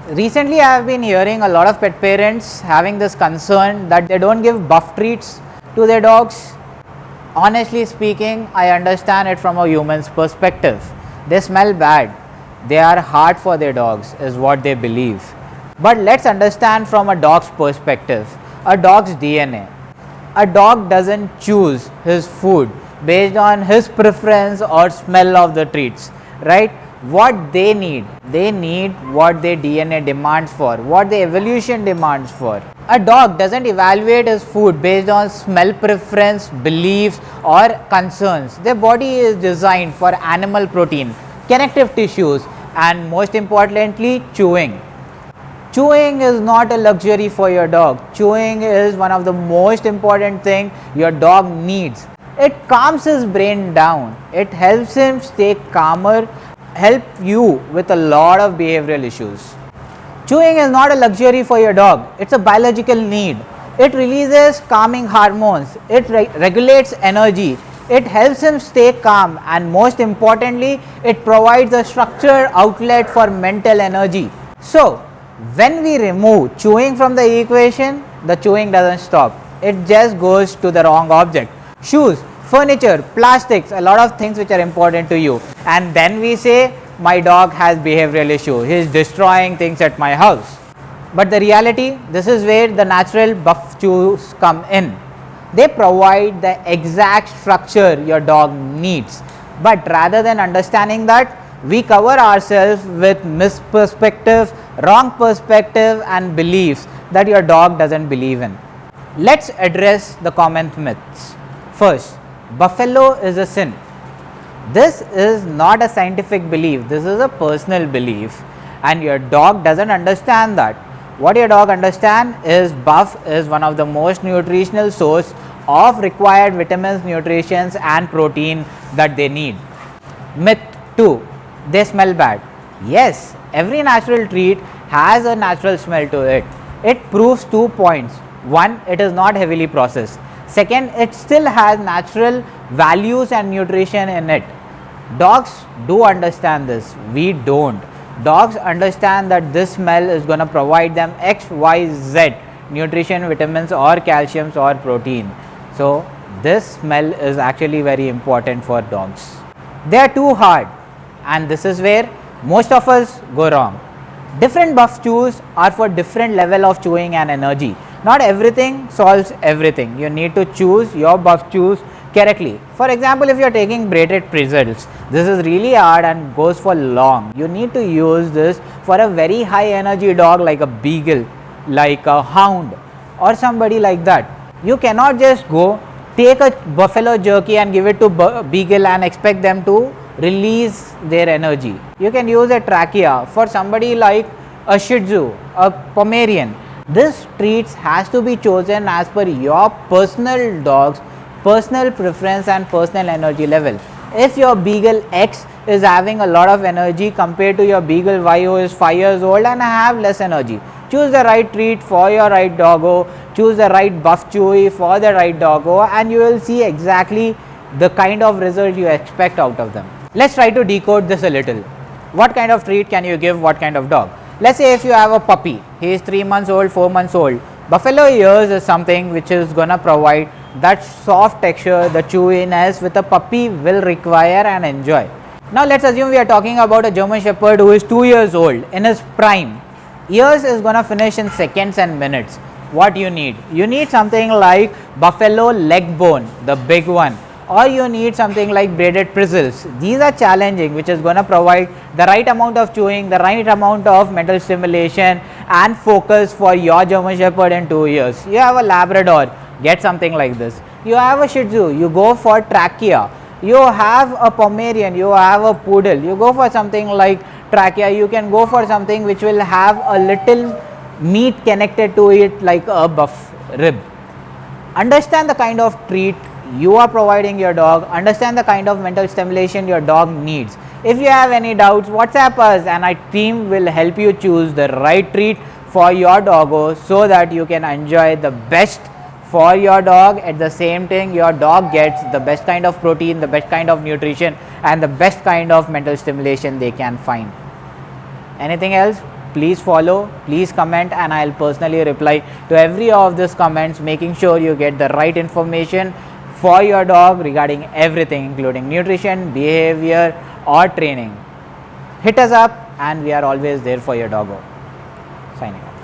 Recently I have been hearing a lot of pet parents having this concern that they don't give buff treats to their dogs. Honestly speaking, I understand it from a human's perspective. They smell bad, they are hard for their dogs is what they believe. But let's understand from a dog's perspective, a dog's DNA. A dog doesn't choose his food based on his preference or smell of the treats, right? What they need what their DNA demands for, what the evolution demands for. A dog doesn't evaluate his food based on smell preference, beliefs or concerns. Their body is designed for animal protein, connective tissues and most importantly chewing. Chewing is not a luxury for your dog. Chewing is one of the most important thing your dog needs. It calms his brain down. It helps him stay calmer, help you with a lot of behavioral issues. Chewing is not a luxury for your dog. It's a biological need. It releases calming hormones. It regulates energy. It helps him stay calm and most importantly, it provides a structured outlet for mental energy. So, when we remove chewing from the equation, the chewing doesn't stop. It just goes to the wrong object. Shoes, furniture, plastics, a lot of things which are important to you. And then we say, my dog has behavioral issue. He is destroying things at my house. But the reality, this is where the natural buff chews come in. They provide the exact structure your dog needs. But rather than understanding that, we cover ourselves with misperspective, wrong perspective and beliefs that your dog doesn't believe in. Let's address the common myths. First, buffalo is a sin. This is not a scientific belief, this is a personal belief and your dog doesn't understand that. What your dog understands is buff is one of the most nutritional source of required vitamins, nutrients and protein that they need. Myth 2. They smell bad. Yes, every natural treat has a natural smell to it. It proves 2 points. One, it is not heavily processed. Second, it still has natural values and nutrition in it. Dogs do understand this. We don't. Dogs understand that this smell is going to provide them X, Y, Z nutrition, vitamins or calciums or protein. So, this smell is actually very important for dogs. They are too hard. And this is where most of us go wrong. Different buff chews are for different level of chewing and energy. Not everything solves everything. You need to choose your buff chews correctly. For example, if you are taking braided pizzles, this is really hard and goes for long. You need to use this for a very high energy dog like a beagle, like a hound or somebody like that. You cannot just go take a buffalo jerky and give it to beagle and expect them to release their energy. You can use a trachea for somebody like a Shih Tzu, a Pomeranian. This treats has to be chosen as per your personal dog's personal preference and personal energy level. If your Beagle X is having a lot of energy compared to your Beagle Y who is 5 years old and have less energy, choose the right treat for your right doggo, choose the right buff chewy for the right doggo and you will see exactly the kind of result you expect out of them. Let's try to decode this a little. What kind of treat can you give what kind of dog? Let's say if you have a puppy, he is 3 months old, 4 months old. Buffalo ears is something which is gonna provide that soft texture, the chewiness with a puppy will require and enjoy. Now let's assume we are talking about a German Shepherd who is 2 years old in his prime. Ears is gonna finish in seconds and minutes. What you need? You need something like buffalo leg bone, the big one. Or you need something like braided pizzles. These are challenging, which is going to provide the right amount of chewing, the right amount of mental stimulation and focus for your German Shepherd in 2 years. You have a Labrador, get something like this. You have a Shih Tzu, you go for trachea. You have a Pomeranian, you have a Poodle, you go for something like trachea. You can go for something which will have a little meat connected to it like a buff rib. Understand the kind of treat you are providing your dog, understand the kind of mental stimulation your dog needs. If you have any doubts, WhatsApp us and our team will help you choose the right treat for your doggo so that you can enjoy the best for your dog. At the same time, your dog gets the best kind of protein, the best kind of nutrition and the best kind of mental stimulation they can find. Anything else? please follow, please comment, and I'll personally reply to every of these comments, making sure you get the right information for your dog regarding everything, including nutrition, behavior, or training. Hit us up, and we are always there for your doggo. Signing off.